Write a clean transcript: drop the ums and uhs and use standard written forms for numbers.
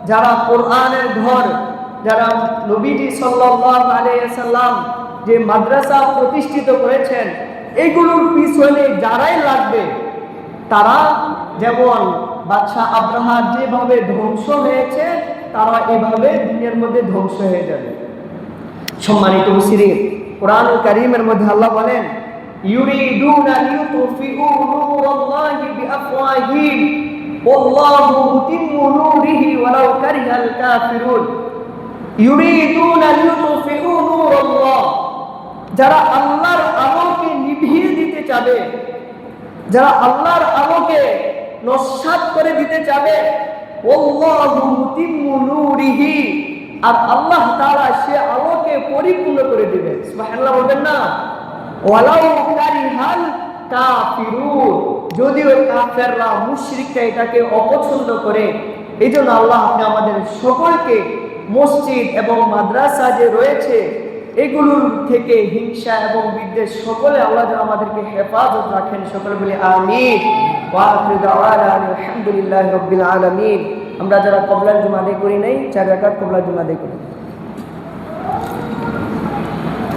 যারা কোরআনের ঘর, যারা নবীজি সাল্লাল্লাহু আলাইহি ওয়াসাল্লাম যে মাদ্রাসা প্রতিষ্ঠিত করেছেন, এগুলোর পিছনে যারাই লাগবে তারা যেমন বাদশাহ আব্রাহা যেভাবে ধ্বংস হয়েছে, তারা এভাবে দুনিয়ার মধ্যে ধ্বংস হয়ে যাবে। সম্মানিত মুসলিম, কোরআনুল কারীমের মধ্যে আল্লাহ বলেন, ইউরিদুনা লিউতফিউ নূরাল্লাহি বিআফওয়াহিহিম ওয়াল্লাহু মুতিম্মু নূরিহি ওয়ালাউ কারিহাল কাফিরুন। ইউরিদুনা লিউতফিউ নূরাল্লাহ, যারা আল্লাহর আলোকে নিভিয়ে দিতে চাবে, যারা আল্লাহর আলোকে নস্যাৎ করে দিতে চাবে, ওয়াল্লাহু মুতিম্মু নূরিহি, আর আল্লাহ তাআলা সে আলোকে পরিপূর্ণ করে দিবে। সুবহানাল্লাহ বলবেন না? ওয়ালাউ কারিহাল কাফিরুন, যদিও কাফেররা মুশরিকরা এটাকে অপছন্দ করে। এইজন্য আল্লাহ আপনি আমাদের সকলকে মসজিদ এবং মাদ্রাসা যে রয়েছে এগুলোর থেকে হিংসা এবং বিদ্বেষ সকলে আল্লাহ যেন আমাদেরকে হেফাজত রাখেন। সকলে বলি আমিন। ওয়া আখিরু দাওয়ানা আলহামদুলিল্লাহি রাব্বিল আলামিন। আমরা যারা কবলার জুমা আদায় করি নাই, 4 রাকাত কবলার জুমা আদায় করি।